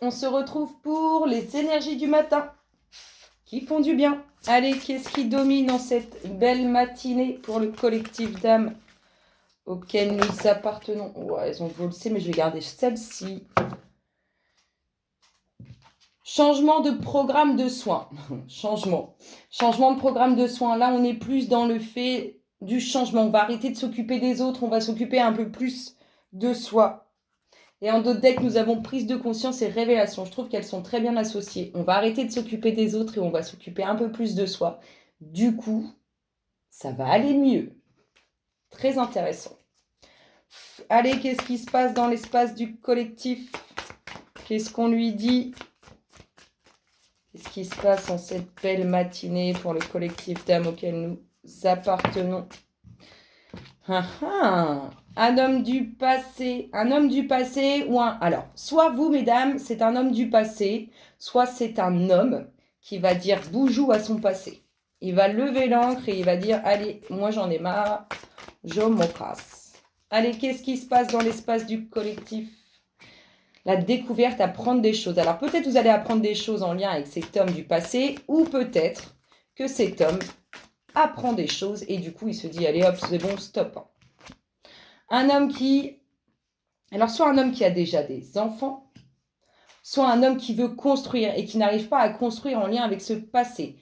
on se retrouve pour les énergies du matin qui font du bien. Allez, qu'est-ce qui domine en cette belle matinée pour le collectif d'âmes auquel nous appartenons? Ouais, elles ont volé, mais je vais garder celle-ci. Changement de programme de soins. Changement de programme de soins. Là, on est plus dans le fait du changement. On va arrêter de s'occuper des autres. On va s'occuper un peu plus de soi. Et en d'autres decks, nous avons prise de conscience et révélation. Je trouve qu'elles sont très bien associées. On va arrêter de s'occuper des autres et on va s'occuper un peu plus de soi. Du coup, ça va aller mieux. Très intéressant. Allez, qu'est-ce qui se passe dans l'espace du collectif? Qu'est-ce qu'on lui dit? Qu'est-ce qui se passe en cette belle matinée pour le collectif d'âmes auquel nous appartenons? Un homme du passé ou un... Alors, soit vous, mesdames, c'est un homme du passé, soit c'est un homme qui va dire boujou à son passé. Il va lever l'ancre et il va dire, allez, moi j'en ai marre, je m'en casse. Allez, qu'est-ce qui se passe dans l'espace du collectif? La découverte, apprendre des choses. Alors, peut-être vous allez apprendre des choses en lien avec cet homme du passé, ou peut-être que cet homme apprend des choses et du coup, il se dit, allez hop, c'est bon, stop. Un homme qui... Alors, soit un homme qui a déjà des enfants, soit un homme qui veut construire et qui n'arrive pas à construire en lien avec ce passé.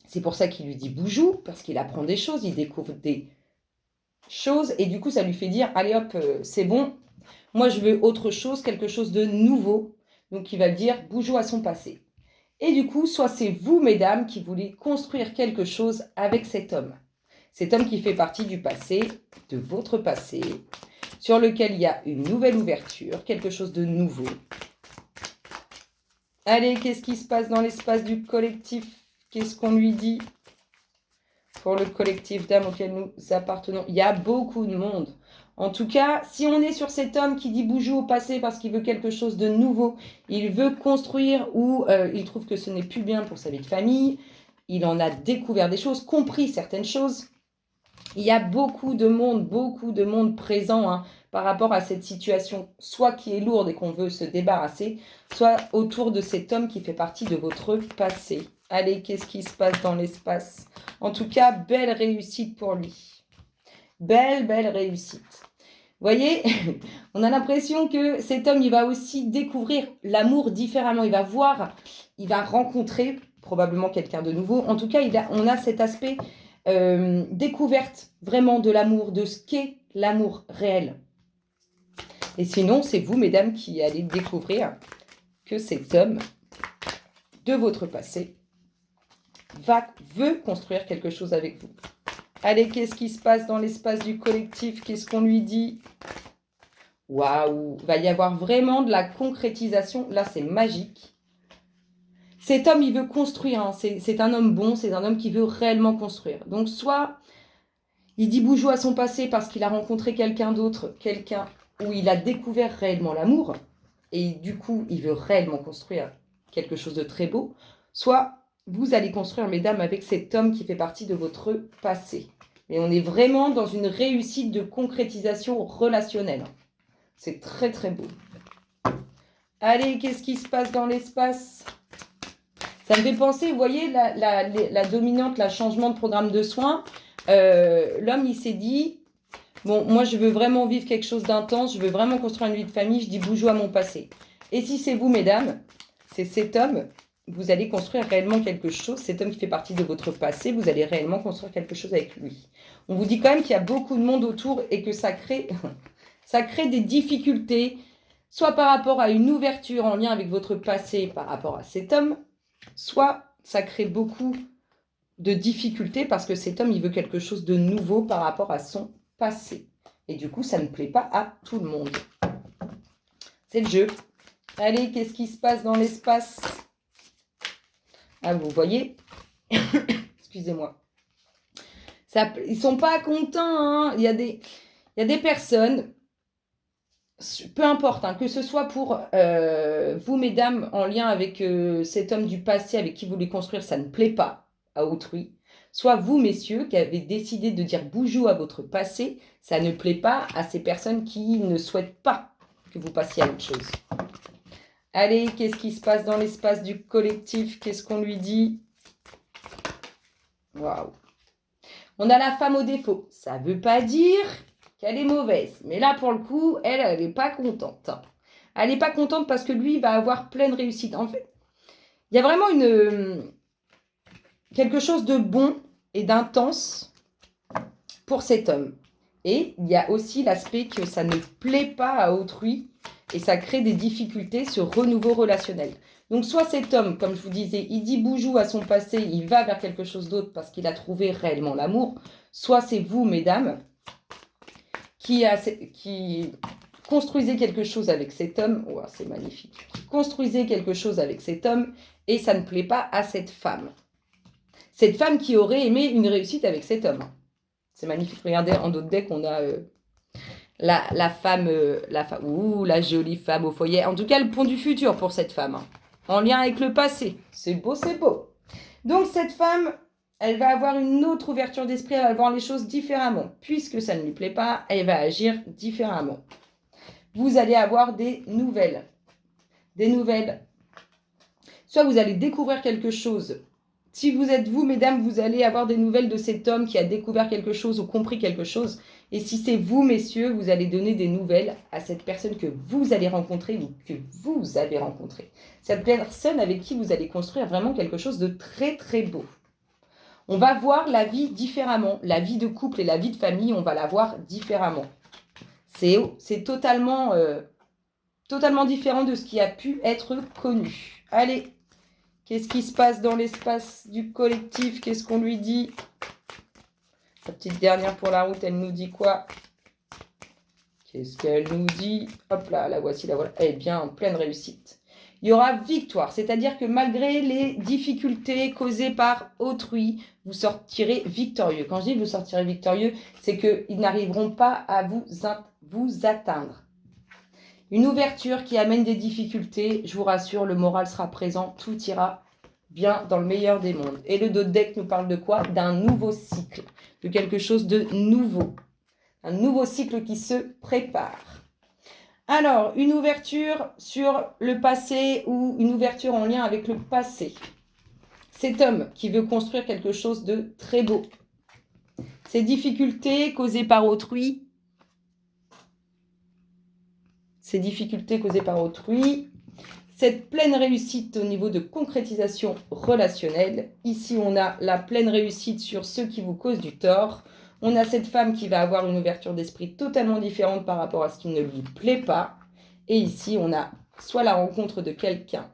C'est pour ça qu'il lui dit boujou, parce qu'il apprend des choses, il découvre des choses, et du coup, ça lui fait dire, allez hop, c'est bon, moi je veux autre chose, quelque chose de nouveau. Donc, il va dire boujou à son passé. Et du coup, soit c'est vous, mesdames, qui voulez construire quelque chose avec cet homme. Cet homme qui fait partie du passé, de votre passé, sur lequel il y a une nouvelle ouverture, quelque chose de nouveau. Allez, qu'est-ce qui se passe dans l'espace du collectif? Qu'est-ce qu'on lui dit pour le collectif d'âmes auquel nous appartenons? Il y a beaucoup de monde. En tout cas, si on est sur cet homme qui dit boujou au passé parce qu'il veut quelque chose de nouveau, il veut construire ou il trouve que ce n'est plus bien pour sa vie de famille, il en a découvert des choses, compris certaines choses. Il y a beaucoup de monde présent par rapport à cette situation, soit qui est lourde et qu'on veut se débarrasser, soit autour de cet homme qui fait partie de votre passé. Allez, qu'est-ce qui se passe dans l'espace? En tout cas, belle réussite pour lui. Belle réussite. Vous voyez, on a l'impression que cet homme, il va aussi découvrir l'amour différemment. Il va voir, il va rencontrer probablement quelqu'un de nouveau. En tout cas, on a cet aspect découverte vraiment de l'amour, de ce qu'est l'amour réel. Et sinon, c'est vous, mesdames, qui allez découvrir que cet homme de votre passé veut construire quelque chose avec vous. Allez, qu'est-ce qui se passe dans l'espace du collectif? Qu'est-ce qu'on lui dit? Waouh, va y avoir vraiment de la concrétisation. Là, c'est magique. Cet homme, il veut construire. C'est un homme bon, c'est un homme qui veut réellement construire. Donc, soit il dit boujou à son passé parce qu'il a rencontré quelqu'un d'autre, quelqu'un où il a découvert réellement l'amour, et du coup, il veut réellement construire quelque chose de très beau. Soit vous allez construire, mesdames, avec cet homme qui fait partie de votre passé. Mais on est vraiment dans une réussite de concrétisation relationnelle. C'est très, très beau. Allez, qu'est-ce qui se passe dans l'espace? Ça me fait penser, vous voyez, la dominante, le changement de programme de soins. L'homme, il s'est dit, bon, moi, je veux vraiment vivre quelque chose d'intense, je veux vraiment construire une vie de famille, je dis boujou à mon passé. Et si c'est vous, mesdames, c'est cet homme, vous allez construire réellement quelque chose. Cet homme qui fait partie de votre passé, vous allez réellement construire quelque chose avec lui. On vous dit quand même qu'il y a beaucoup de monde autour et que ça crée des difficultés, soit par rapport à une ouverture en lien avec votre passé par rapport à cet homme, soit ça crée beaucoup de difficultés parce que cet homme, il veut quelque chose de nouveau par rapport à son passé. Et du coup, ça ne plaît pas à tout le monde. C'est le jeu. Allez, qu'est-ce qui se passe dans l'espace? Ah, vous voyez, excusez-moi. Ils ne sont pas contents. Il y a des personnes, peu importe, que ce soit pour vous, mesdames, en lien avec cet homme du passé avec qui vous voulez construire, ça ne plaît pas à autrui. Soit vous, messieurs, qui avez décidé de dire boujou à votre passé, ça ne plaît pas à ces personnes qui ne souhaitent pas que vous passiez à autre chose. Allez, qu'est-ce qui se passe dans l'espace du collectif? Qu'est-ce qu'on lui dit? Waouh. On a la femme au défaut. Ça ne veut pas dire qu'elle est mauvaise. Mais là, pour le coup, elle n'est pas contente. Elle n'est pas contente parce que lui va avoir pleine réussite. En fait, il y a vraiment quelque chose de bon et d'intense pour cet homme. Et il y a aussi l'aspect que ça ne plaît pas à autrui et ça crée des difficultés, ce renouveau relationnel. Donc soit cet homme, comme je vous disais, il dit boujou à son passé, il va vers quelque chose d'autre parce qu'il a trouvé réellement l'amour, soit c'est vous, mesdames, qui construisez quelque chose avec cet homme, oh, c'est magnifique, construisez quelque chose avec cet homme et ça ne plaît pas à cette femme. Cette femme qui aurait aimé une réussite avec cet homme. C'est magnifique, regardez, en d'autres decks, on a la femme, la jolie femme au foyer. En tout cas, le pont du futur pour cette femme, hein, en lien avec le passé. C'est beau, c'est beau. Donc, cette femme, elle va avoir une autre ouverture d'esprit, elle va voir les choses différemment. Puisque ça ne lui plaît pas, elle va agir différemment. Vous allez avoir des nouvelles. Des nouvelles. Soit vous allez découvrir quelque chose. Si vous êtes vous, mesdames, vous allez avoir des nouvelles de cet homme qui a découvert quelque chose ou compris quelque chose. Et si c'est vous, messieurs, vous allez donner des nouvelles à cette personne que vous allez rencontrer ou que vous avez rencontré. Cette personne avec qui vous allez construire vraiment quelque chose de très, très beau. On va voir la vie différemment. La vie de couple et la vie de famille, on va la voir différemment. C'est totalement différent de ce qui a pu être connu. Allez. Qu'est-ce qui se passe dans l'espace du collectif? Qu'est-ce qu'on lui dit? La petite dernière pour la route, elle nous dit quoi? Qu'est-ce qu'elle nous dit? Hop là, la voici, la voilà. Elle est bien en pleine réussite. Il y aura victoire, c'est-à-dire que malgré les difficultés causées par autrui, vous sortirez victorieux. Quand je dis vous sortirez victorieux, c'est qu'ils n'arriveront pas à vous atteindre. Une ouverture qui amène des difficultés, je vous rassure, le moral sera présent, tout ira bien dans le meilleur des mondes. Et le dos de deck nous parle de quoi? D'un nouveau cycle, de quelque chose de nouveau. Un nouveau cycle qui se prépare. Alors, une ouverture sur le passé ou une ouverture en lien avec le passé. Cet homme qui veut construire quelque chose de très beau. Ces difficultés causées par autrui, cette pleine réussite au niveau de concrétisation relationnelle. Ici, on a la pleine réussite sur ceux qui vous causent du tort. On a cette femme qui va avoir une ouverture d'esprit totalement différente par rapport à ce qui ne lui plaît pas. Et ici, on a soit la rencontre de quelqu'un,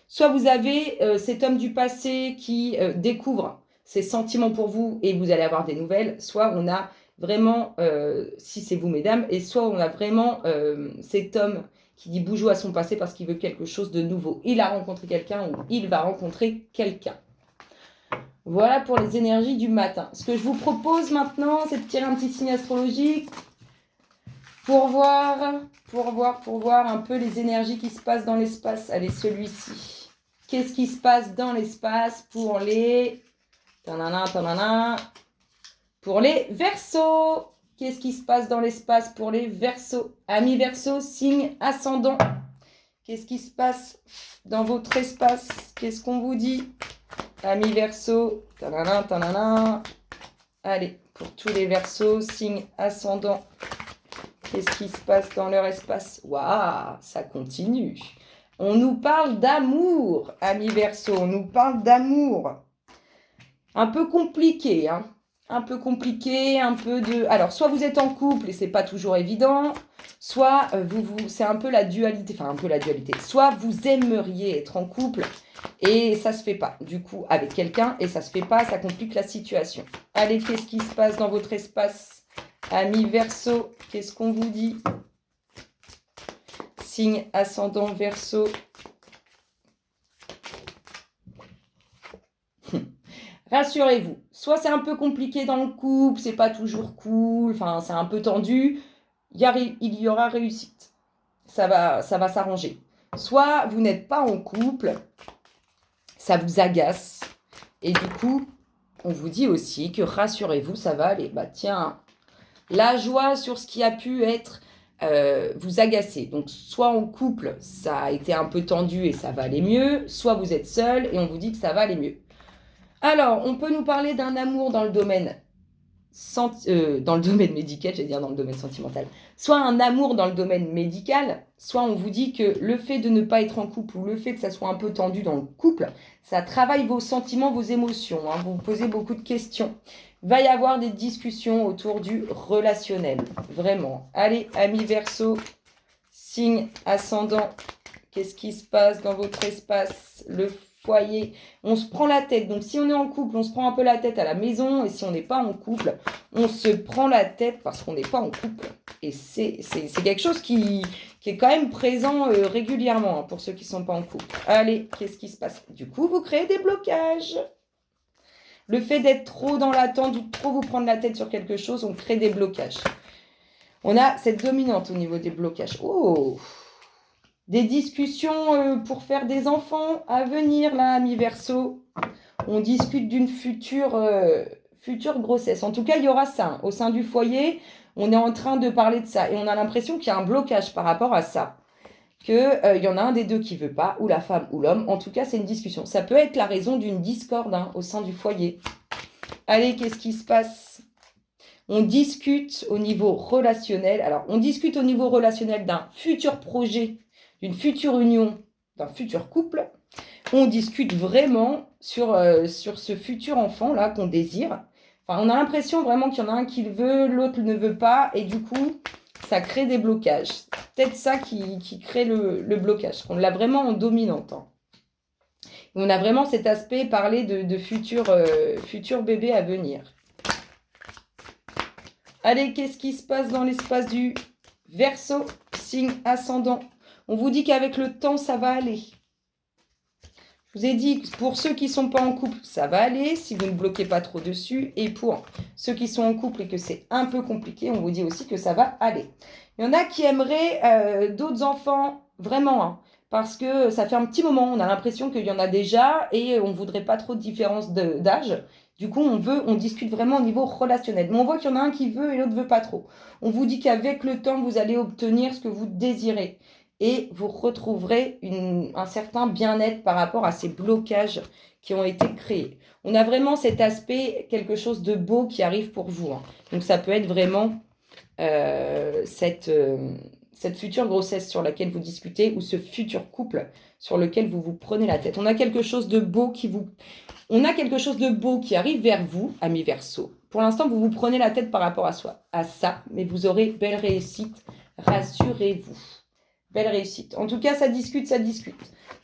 soit vous avez cet homme du passé qui découvre ses sentiments pour vous et vous allez avoir des nouvelles, soit on a vraiment, si c'est vous mesdames, et soit on a vraiment cet homme qui dit boujou à son passé parce qu'il veut quelque chose de nouveau. Il a rencontré quelqu'un ou il va rencontrer quelqu'un. Voilà pour les énergies du matin. Ce que je vous propose maintenant, c'est de tirer un petit signe astrologique pour voir un peu les énergies qui se passent dans l'espace. Allez, celui-ci. Qu'est-ce qui se passe dans l'espace pour les... Pour les Verseaux. Qu'est-ce qui se passe dans l'espace pour les Verseaux? Amis Verseaux, signe ascendant. Qu'est-ce qui se passe dans votre espace? Qu'est-ce qu'on vous dit? Amis Verseaux. Allez, pour tous les Verseaux, signe ascendant. Qu'est-ce qui se passe dans leur espace? Waouh, ça continue. On nous parle d'amour, amis Verseaux. On nous parle d'amour. Un peu compliqué, hein. Un peu compliqué, un peu de... Alors, soit vous êtes en couple et c'est pas toujours évident, soit c'est un peu la dualité, soit vous aimeriez être en couple et ça se fait pas, du coup, avec quelqu'un et ça se fait pas, ça complique la situation. Allez, qu'est-ce qui se passe dans votre espace? Amis Verseaux, qu'est-ce qu'on vous dit? Signe ascendant Verseau. Rassurez-vous, soit c'est un peu compliqué dans le couple, c'est pas toujours cool, enfin c'est un peu tendu, il y aura réussite. Ça va s'arranger. Soit vous n'êtes pas en couple, ça vous agace, et du coup, on vous dit aussi que rassurez-vous, ça va aller. Bah tiens, la joie sur ce qui a pu être vous agacer. Donc, soit en couple, ça a été un peu tendu et ça va aller mieux, soit vous êtes seul et on vous dit que ça va aller mieux. Alors, on peut nous parler d'un amour dans le domaine médical, j'allais dire dans le domaine sentimental, soit un amour dans le domaine médical, soit on vous dit que le fait de ne pas être en couple ou le fait que ça soit un peu tendu dans le couple, ça travaille vos sentiments, vos émotions, hein, vous vous posez beaucoup de questions. Il va y avoir des discussions autour du relationnel, vraiment. Allez, amis Verseau, signe ascendant, qu'est-ce qui se passe dans votre espace, le foyer, on se prend la tête. Donc, si on est en couple, on se prend un peu la tête à la maison. Et si on n'est pas en couple, on se prend la tête parce qu'on n'est pas en couple. Et c'est quelque chose qui est quand même présent régulièrement hein, pour ceux qui ne sont pas en couple. Allez, qu'est-ce qui se passe? Du coup, vous créez des blocages. Le fait d'être trop dans l'attente ou de trop vous prendre la tête sur quelque chose, on crée des blocages. On a cette dominante au niveau des blocages. Oh! Des discussions pour faire des enfants à venir, là, amis Verseau. On discute d'une future grossesse. En tout cas, il y aura ça. Hein. Au sein du foyer, on est en train de parler de ça. Et on a l'impression qu'il y a un blocage par rapport à ça. Qu'il y en a un des deux qui ne veut pas, ou la femme ou l'homme. En tout cas, c'est une discussion. Ça peut être la raison d'une discorde hein, au sein du foyer. Allez, qu'est-ce qui se passe? On discute au niveau relationnel. Alors, on discute au niveau relationnel d'un futur projet, d'une future union, d'un futur couple. On discute vraiment sur ce futur enfant-là qu'on désire. Enfin, on a l'impression vraiment qu'il y en a un qui le veut, l'autre ne veut pas. Et du coup, ça crée des blocages. C'est peut-être ça qui crée le blocage. On l'a vraiment en dominante. Hein. On a vraiment cet aspect parler de futur bébé à venir. Allez, qu'est-ce qui se passe dans l'espace du Verseau, signe ascendant? On vous dit qu'avec le temps, ça va aller. Je vous ai dit que pour ceux qui ne sont pas en couple, ça va aller, si vous ne bloquez pas trop dessus. Et pour ceux qui sont en couple et que c'est un peu compliqué, on vous dit aussi que ça va aller. Il y en a qui aimeraient d'autres enfants, vraiment, hein, parce que ça fait un petit moment, on a l'impression qu'il y en a déjà et on ne voudrait pas trop de différence d'âge. Du coup, on discute vraiment au niveau relationnel. Mais on voit qu'il y en a un qui veut et l'autre ne veut pas trop. On vous dit qu'avec le temps, vous allez obtenir ce que vous désirez. Et vous retrouverez un certain bien-être par rapport à ces blocages qui ont été créés. On a vraiment cet aspect, quelque chose de beau qui arrive pour vous. Hein. Donc ça peut être vraiment cette future grossesse sur laquelle vous discutez ou ce futur couple sur lequel vous vous prenez la tête. On a quelque chose de beau qui arrive vers vous, amis Verseau. Pour l'instant, vous vous prenez la tête par rapport à ça, mais vous aurez belle réussite, rassurez-vous. Belle réussite. En tout cas, ça discute.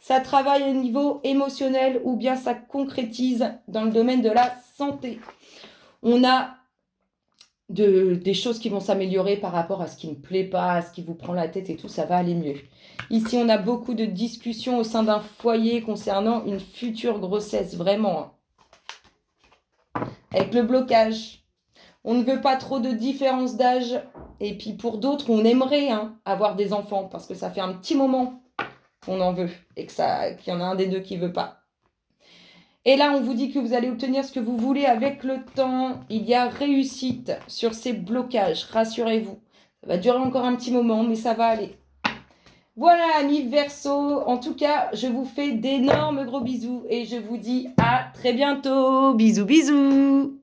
Ça travaille au niveau émotionnel ou bien ça concrétise dans le domaine de la santé. On a des choses qui vont s'améliorer par rapport à ce qui ne plaît pas, à ce qui vous prend la tête et tout, ça va aller mieux. Ici, on a beaucoup de discussions au sein d'un foyer concernant une future grossesse, vraiment. Avec le blocage. On ne veut pas trop de différence d'âge. Et puis pour d'autres, on aimerait avoir des enfants parce que ça fait un petit moment qu'on en veut et qu'il y en a un des deux qui ne veut pas. Et là, on vous dit que vous allez obtenir ce que vous voulez avec le temps. Il y a réussite sur ces blocages, rassurez-vous. Ça va durer encore un petit moment, mais ça va aller. Voilà, amis Verseau. En tout cas, je vous fais d'énormes gros bisous et je vous dis à très bientôt. Bisous, bisous.